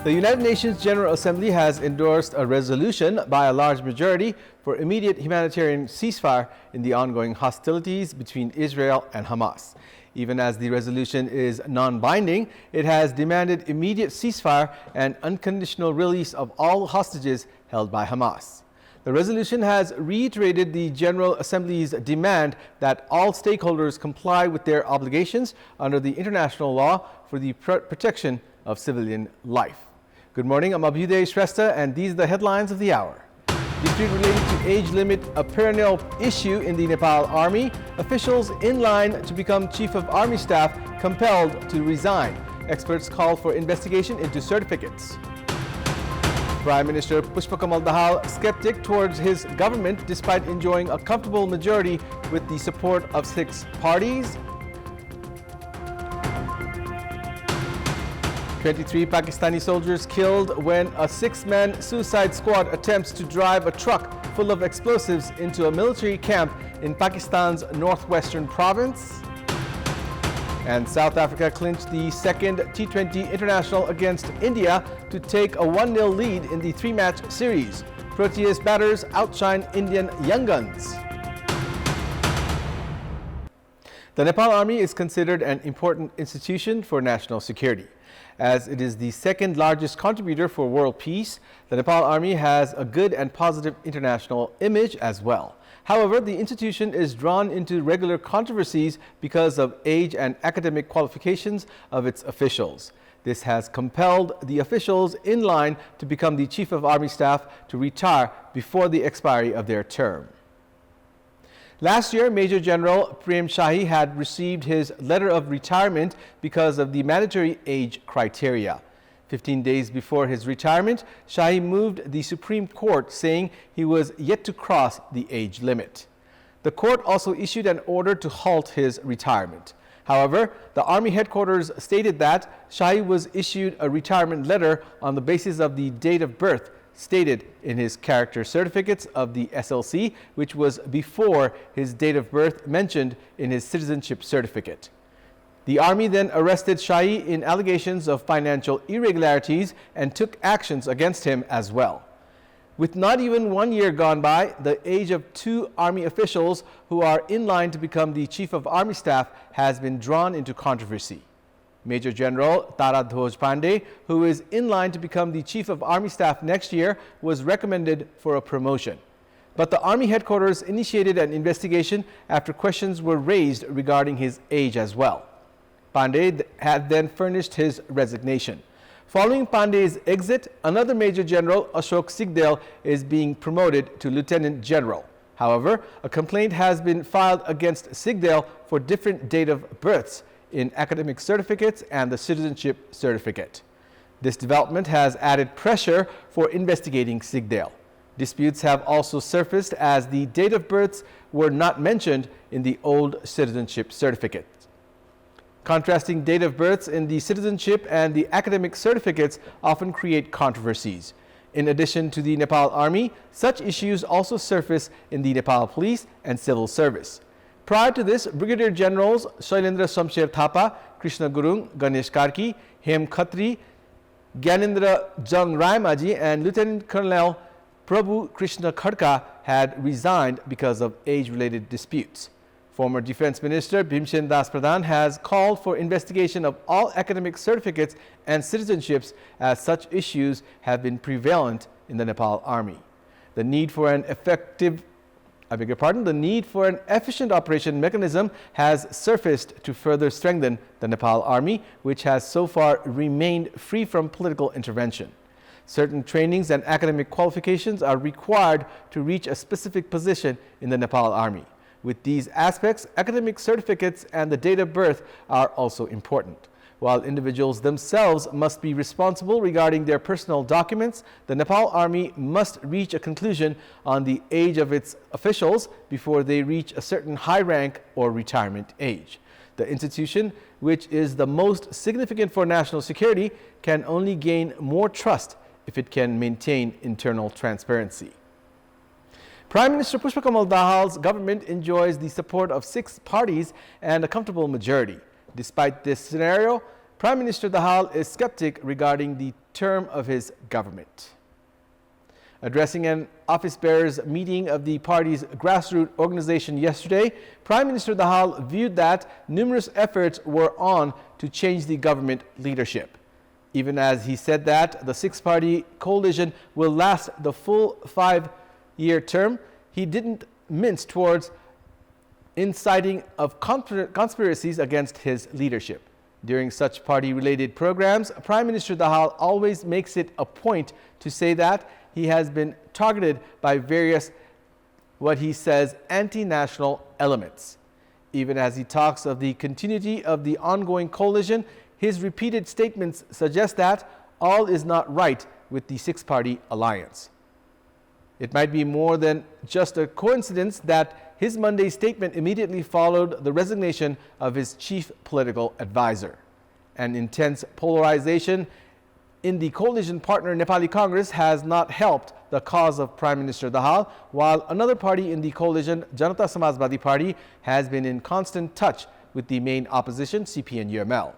The United Nations General Assembly has endorsed a resolution by a large majority for immediate humanitarian ceasefire in the ongoing hostilities between Israel and Hamas. Even as the resolution is non-binding, it has demanded immediate ceasefire and unconditional release of all hostages held by Hamas. The resolution has reiterated the General Assembly's demand that all stakeholders comply with their obligations under the international law for the protection of civilian life. Good morning, I'm Abheudaya Shrestha, and these are the headlines of the hour. Dispute related to age limit, a perennial issue in the Nepal Army. Officials in line to become Chief of Army Staff compelled to resign. Experts call for investigation into certificates. Prime Minister Pushpa Kamal Dahal skeptic towards his government despite enjoying a comfortable majority with the support of 6 parties. 23 Pakistani soldiers killed when a 6-man suicide squad attempts to drive a truck full of explosives into a military camp in Pakistan's northwestern province. And South Africa clinched the second T20 international against India to take a 1-0 lead in the 3-match series. Proteas batters outshine Indian young guns. The Nepal Army is considered an important institution for national security. As it is the second largest contributor for world peace, the Nepal Army has a good and positive international image as well. However, the institution is drawn into regular controversies because of age and academic qualifications of its officials. This has compelled the officials in line to become the Chief of Army Staff to retire before the expiry of their term. Last year, Major General Prem Shahi had received his letter of retirement because of the mandatory age criteria. 15 days before his retirement, Shahi moved the Supreme Court saying he was yet to cross the age limit. The court also issued an order to halt his retirement. However, the Army headquarters stated that Shahi was issued a retirement letter on the basis of the date of birth stated in his character certificates of the SLC, which was before his date of birth mentioned in his citizenship certificate. The Army then arrested Shahi in allegations of financial irregularities and took actions against him as well. With not even 1 year gone by, the age of 2 Army officials who are in line to become the Chief of Army Staff has been drawn into controversy. Major General Taradhoj Pandey, who is in line to become the Chief of Army Staff next year, was recommended for a promotion. But the Army headquarters initiated an investigation after questions were raised regarding his age as well. Pandey had then furnished his resignation. Following Pandey's exit, another Major General, Ashok Sigdel, is being promoted to Lieutenant General. However, a complaint has been filed against Sigdel for different date of births in academic certificates and the citizenship certificate. This development has added pressure for investigating Sigdel. Disputes have also surfaced as the date of births were not mentioned in the old citizenship certificate. Contrasting date of births in the citizenship and the academic certificates often create controversies. In addition to the Nepal Army, such issues also surface in the Nepal Police and Civil Service. Prior to this, Brigadier Generals Shailendra Shamsher Thapa, Krishna Gurung, Ganesh Karki, Hem Khatri, Gyanendra Jung Raimaji, and Lieutenant Colonel Prabhu Krishna Khadka had resigned because of age-related disputes. Former Defense Minister Bhimsen Das Pradhan has called for investigation of all academic certificates and citizenships as such issues have been prevalent in the Nepal Army. The need for an efficient operation mechanism has surfaced to further strengthen the Nepal Army, which has so far remained free from political intervention. Certain trainings and academic qualifications are required to reach a specific position in the Nepal Army. With these aspects, academic certificates and the date of birth are also important. While individuals themselves must be responsible regarding their personal documents, the Nepal Army must reach a conclusion on the age of its officials before they reach a certain high rank or retirement age. The institution, which is the most significant for national security, can only gain more trust if it can maintain internal transparency. Prime Minister Pushpa Kamal Dahal's government enjoys the support of 6 parties and a comfortable majority. Despite this scenario, Prime Minister Dahal is skeptic regarding the term of his government. Addressing an office bearers meeting of the party's grassroots organization yesterday, Prime Minister Dahal viewed that numerous efforts were on to change the government leadership. Even as he said that the six-party coalition will last the full 5-year term, he didn't mince towards inciting of conspiracies against his leadership. During such party-related programs, Prime Minister Dahal always makes it a point to say that he has been targeted by various, what he says, anti-national elements. Even as he talks of the continuity of the ongoing coalition, his repeated statements suggest that all is not right with the six-party alliance. It might be more than just a coincidence that his Monday statement immediately followed the resignation of his chief political advisor. An intense polarization in the coalition partner Nepali Congress has not helped the cause of Prime Minister Dahal, while another party in the coalition, Janata Samajwadi Party, has been in constant touch with the main opposition, CPN-UML.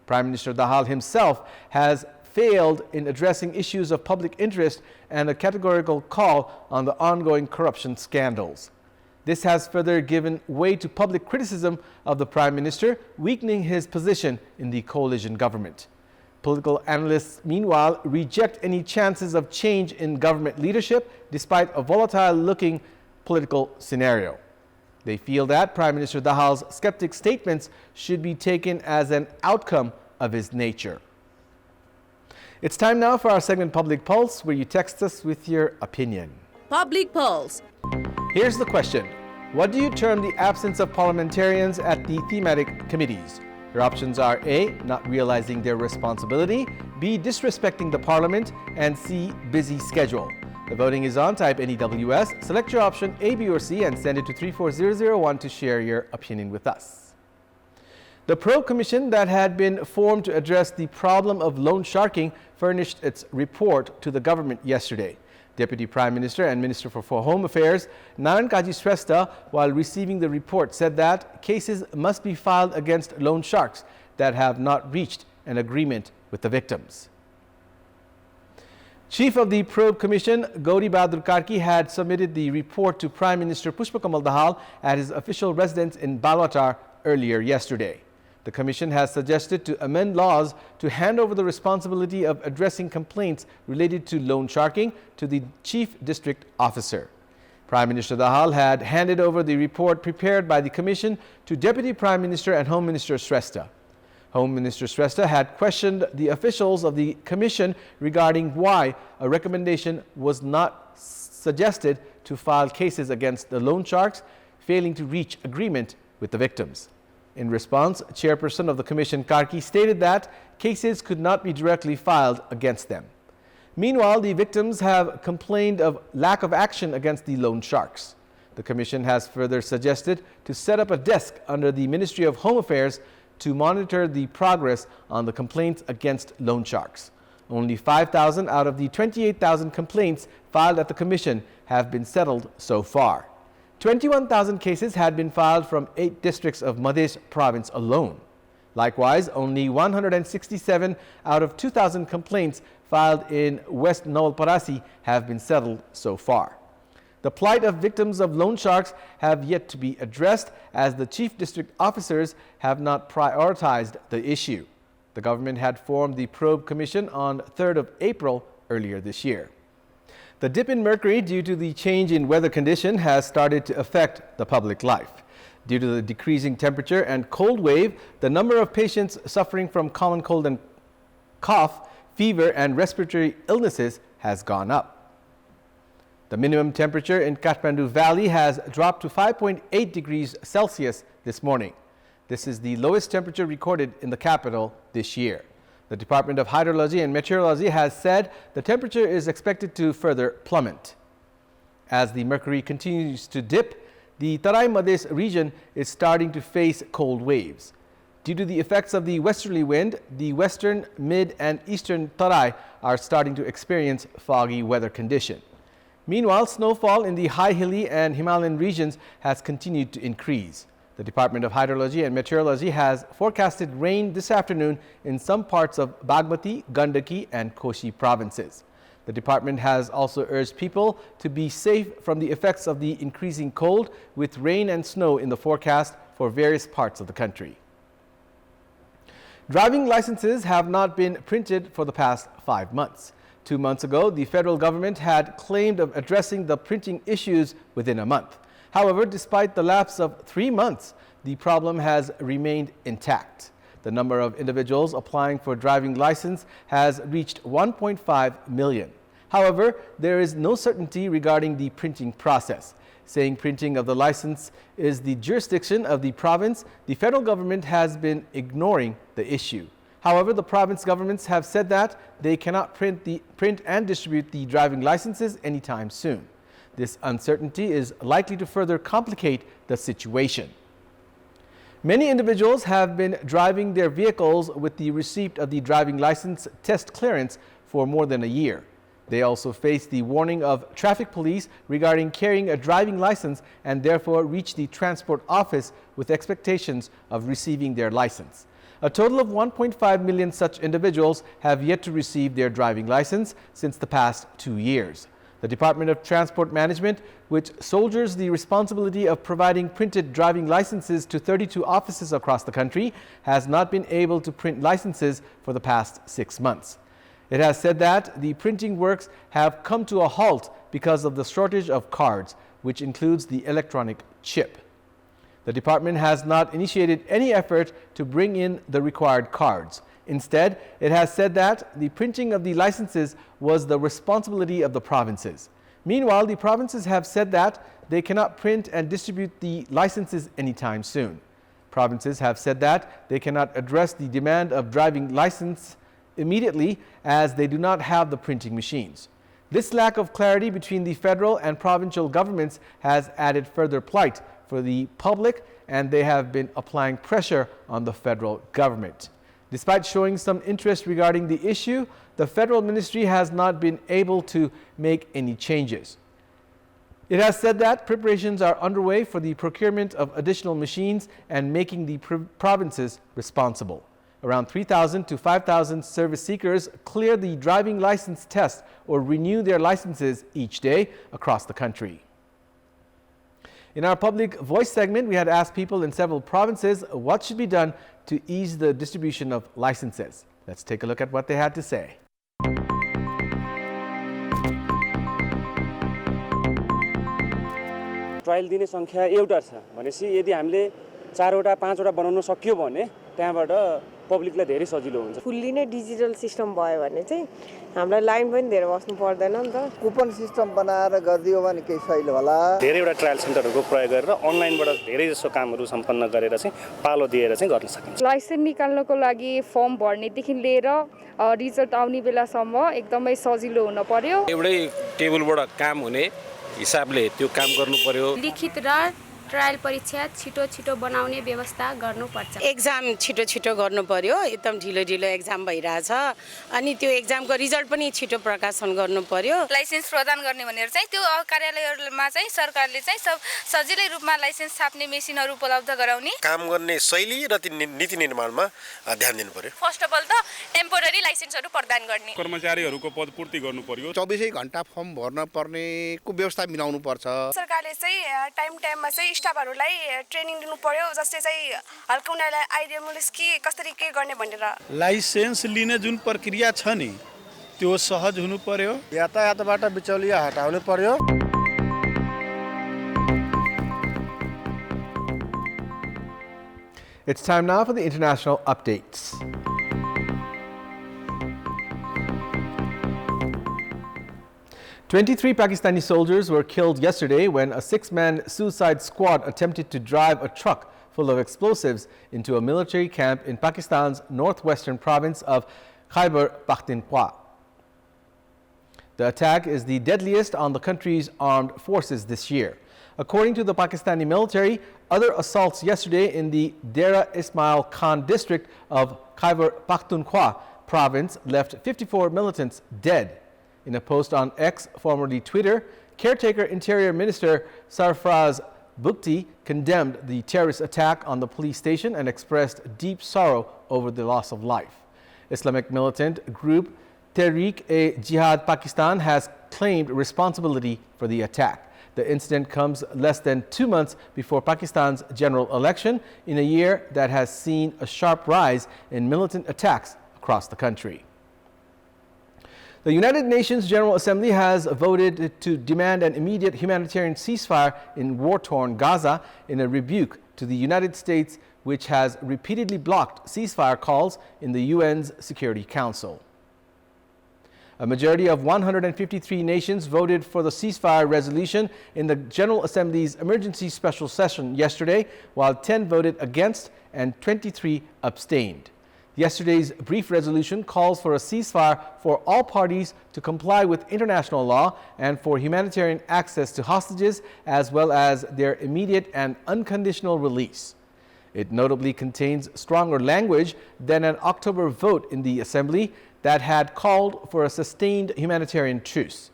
Prime Minister Dahal himself has failed in addressing issues of public interest and a categorical call on the ongoing corruption scandals. This has further given way to public criticism of the Prime Minister, weakening his position in the coalition government. Political analysts, meanwhile, reject any chances of change in government leadership despite a volatile-looking political scenario. They feel that Prime Minister Dahal's skeptic statements should be taken as an outcome of his nature. It's time now for our segment Public Pulse, where you text us with your opinion. Public Pulse. Here's the question. What do you term the absence of parliamentarians at the thematic committees? Your options are A, not realizing their responsibility, B, disrespecting the parliament, and C, busy schedule. The voting is on. Type NEWS, select your option A, B, or C, and send it to 34001 to share your opinion with us. The probe commission that had been formed to address the problem of loan sharking furnished its report to the government yesterday. Deputy Prime Minister and Minister for Home Affairs Naran Kaji Shrestha, while receiving the report, said that cases must be filed against loan sharks that have not reached an agreement with the victims. Chief of the Probe Commission, Gauri Bahadur Karki, had submitted the report to Prime Minister Pushpa Kamal Dahal at his official residence in Balwatar earlier yesterday. The Commission has suggested to amend laws to hand over the responsibility of addressing complaints related to loan sharking to the Chief District Officer. Prime Minister Dahal had handed over the report prepared by the Commission to Deputy Prime Minister and Home Minister Shrestha. Home Minister Shrestha had questioned the officials of the Commission regarding why a recommendation was not suggested to file cases against the loan sharks, failing to reach agreement with the victims. In response, Chairperson of the Commission Karki stated that cases could not be directly filed against them. Meanwhile, the victims have complained of lack of action against the loan sharks. The Commission has further suggested to set up a desk under the Ministry of Home Affairs to monitor the progress on the complaints against loan sharks. Only 5,000 out of the 28,000 complaints filed at the Commission have been settled so far. 21,000 cases had been filed from 8 districts of Madhya province alone. Likewise, only 167 out of 2,000 complaints filed in West Nawalparasi have been settled so far. The plight of victims of loan sharks have yet to be addressed, as the chief district officers have not prioritized the issue. The government had formed the probe commission on 3rd of April earlier this year. The dip in mercury due to the change in weather condition has started to affect the public life. Due to the decreasing temperature and cold wave, the number of patients suffering from common cold and cough, fever, and respiratory illnesses has gone up. The minimum temperature in Kathmandu Valley has dropped to 5.8 degrees Celsius this morning. This is the lowest temperature recorded in the capital this year. The Department of Hydrology and Meteorology has said the temperature is expected to further plummet. As the mercury continues to dip, the Tarai Madhesh region is starting to face cold waves. Due to the effects of the westerly wind, the western, mid, and eastern Tarai are starting to experience foggy weather condition. Meanwhile, snowfall in the high hilly and Himalayan regions has continued to increase. The Department of Hydrology and Meteorology has forecasted rain this afternoon in some parts of Bagmati, Gandaki and Koshi provinces. The department has also urged people to be safe from the effects of the increasing cold, with rain and snow in the forecast for various parts of the country. Driving licenses have not been printed for the past 5 months. 2 months ago, the federal government had claimed of addressing the printing issues within a month. However, despite the lapse of 3 months, the problem has remained intact. The number of individuals applying for driving license has reached 1.5 million. However, there is no certainty regarding the printing process. Saying printing of the license is the jurisdiction of the province, the federal government has been ignoring the issue. However, the province governments have said that they cannot print and distribute the driving licenses anytime soon. This uncertainty is likely to further complicate the situation. Many individuals have been driving their vehicles with the receipt of the driving license test clearance for more than a year. They also face the warning of traffic police regarding carrying a driving license and therefore reach the transport office with expectations of receiving their license. A total of 1.5 million such individuals have yet to receive their driving license since the past 2 years. The Department of Transport Management, which soldiers the responsibility of providing printed driving licenses to 32 offices across the country, has not been able to print licenses for the past 6 months. It has said that the printing works have come to a halt because of the shortage of cards, which includes the electronic chip. The department has not initiated any effort to bring in the required cards. Instead, it has said that the printing of the licenses was the responsibility of the provinces. Meanwhile, the provinces have said that they cannot print and distribute the licenses anytime soon. Provinces have said that they cannot address the demand of driving license immediately as they do not have the printing machines. This lack of clarity between the federal and provincial governments has added further plight for the public, and they have been applying pressure on the federal government. Despite showing some interest regarding the issue, the federal ministry has not been able to make any changes. It has said that preparations are underway for the procurement of additional machines and making the provinces responsible. Around 3,000 to 5,000 service seekers clear the driving license test or renew their licenses each day across the country. In our public voice segment, we had asked people in several provinces what should be done to ease the distribution of licenses. Let's take a look at what they had to say. Trial दिने संख्या एउटा छ भनेपछि यदि हामीले 4 वटा 5 वटा बनाउन सकियो भने त्यहाँबाट पब्लिकलाई धेरै सजिलो हुन्छ। फुल्ली नै डिजिटल सिस्टम भयो भने चाहिँ हामीलाई लाइन पनि धेरै बस्नु पर्दैन नि त। कुपन सिस्टम बनाएर गरिदियो भने केही सजिलो होला। धेरैवटा ट्रायल सेन्टरहरुको प्रयोग गरेर अनलाइनबाट धेरै जसो कामहरु सम्पन्न गरेर चाहिँ पालो दिएर चाहिँ गर्न सकिन्छ। लाइसेन्स निकाल्नको लागि फर्म भर्नेदेखि लिएर रिजल्ट आउने बेलासम्म एकदमै सजिलो हुन पर्यो। एउटै टेबलबाट काम हुने हिसाबले त्यो काम गर्नु पर्यो। लिखित र ट्रायल परीक्षा छिटो बनाउने व्यवस्था गर्नुपर्छ। एक्जाम छिटो गर्नु पर्यो। एकदम ढिलो एक्जाम भइराछ अनि त्यो एक्जामको रिजल्ट पनि छिटो प्रकाशन गर्नु पर्यो। लाइसेन्स प्रदान गर्ने भनेर चाहिँ त्यो कार्यालयहरुमा चाहिँ सरकारले चाहिँ सजिलै रूपमा लाइसेन्स छाप्ने मेसिनहरु उपलब्ध गराउने, काम गर्ने शैली र नीति निर्माणमा ध्यान दिनु पर्यो। फर्स्ट अफ अल त टेम्पोररी लाइसेन्सहरु प्रदान गर्ने, कर्मचारीहरुको पद पूर्ति गर्नु पर्यो। 24 घण्टा फर्म भर्न पर्नेको व्यवस्था मिलाउनु पर्छ। सरकारले चाहिँ टाइममा चाहिँ स्टाफहरुलाई ट्रेनिङ दिनु पर्यो, जस्तै चाहिँ हल्का उनीहरुलाई आइडिया मिलोस् कि कसरी के गर्ने भनेर। लाइसेन्स लिने जुन प्रक्रिया छ नि त्यो सहज हुनु पर्यो। यातायातबाट बिचौलिया हटाउनु पर्यो। It's time now for the international updates. "23 Pakistani soldiers were killed yesterday when a 6-man suicide squad attempted to drive a truck full of explosives into a military camp in Pakistan's northwestern province of Khyber Pakhtunkhwa. The attack is the deadliest on the country's armed forces this year. According to the Pakistani military, other assaults yesterday in the Dera Ismail Khan district of Khyber Pakhtunkhwa province left 54 militants dead. In a post on X, formerly Twitter, caretaker Interior Minister Sarfraz Bukti condemned the terrorist attack on the police station and expressed deep sorrow over the loss of life. Islamic militant group Tehreek-e-Jihad Pakistan has claimed responsibility for the attack. The incident comes less than 2 months before Pakistan's general election in a year that has seen a sharp rise in militant attacks across the country. The United Nations General Assembly has voted to demand an immediate humanitarian ceasefire in war-torn Gaza in a rebuke to the United States, which has repeatedly blocked ceasefire calls in the UN's Security Council. A majority of 153 nations voted for the ceasefire resolution in the General Assembly's emergency special session yesterday, while 10 voted against and 23 abstained. Yesterday's brief resolution calls for a ceasefire for all parties to comply with international law and for humanitarian access to hostages, as well as their immediate and unconditional release. It notably contains stronger language than an October vote in the Assembly that had called for a sustained humanitarian truce.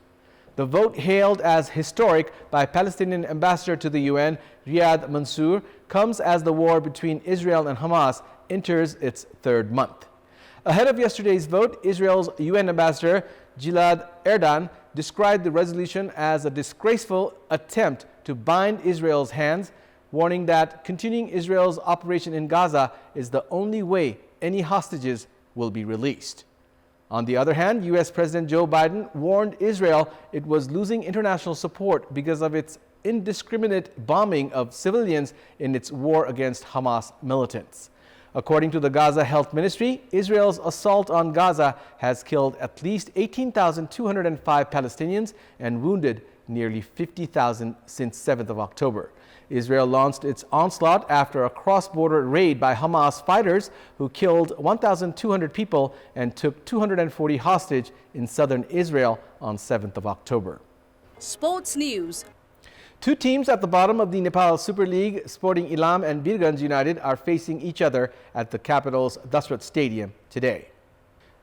The vote, hailed as historic by Palestinian ambassador to the UN, Riyad Mansour, comes as the war between Israel and Hamas enters its third month. Ahead of yesterday's vote, Israel's UN ambassador, Gilad Erdan, described the resolution as a disgraceful attempt to bind Israel's hands, warning that continuing Israel's operation in Gaza is the only way any hostages will be released. On the other hand, U.S. President Joe Biden warned Israel it was losing international support because of its indiscriminate bombing of civilians in its war against Hamas militants. According to the Gaza Health Ministry, Israel's assault on Gaza has killed at least 18,205 Palestinians and wounded nearly 50,000 since 7th of October. Israel launched its onslaught after a cross-border raid by Hamas fighters who killed 1,200 people and took 240 hostage in southern Israel on 7th of October. Sports News. Two teams at the bottom of the Nepal Super League, Sporting Ilam and Birganj United, are facing each other at the capital's Dasrat Stadium today.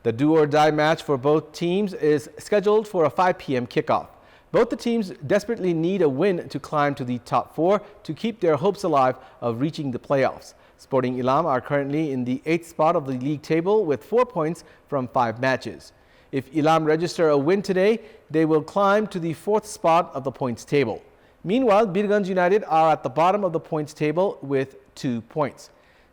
The do-or-die match for both teams is scheduled for a 5 p.m. kickoff. Both the teams desperately need a win to climb to the top 4 to keep their hopes alive of reaching the playoffs. Sporting Ilam are currently in the 8th spot of the league table with 4 points from 5 matches. If Ilam register a win today, they will climb to the 4th spot of the points table. Meanwhile, Birganj United are at the bottom of the points table with 2 points.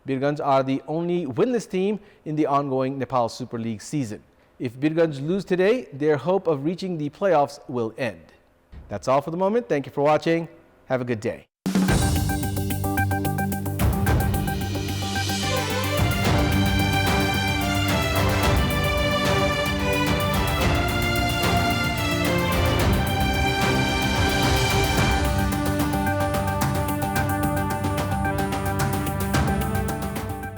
Birganj are the only winless team in the ongoing Nepal Super League season. If Birganj lose today, their hope of reaching the playoffs will end. That's all for the moment. Thank you for watching. Have a good day.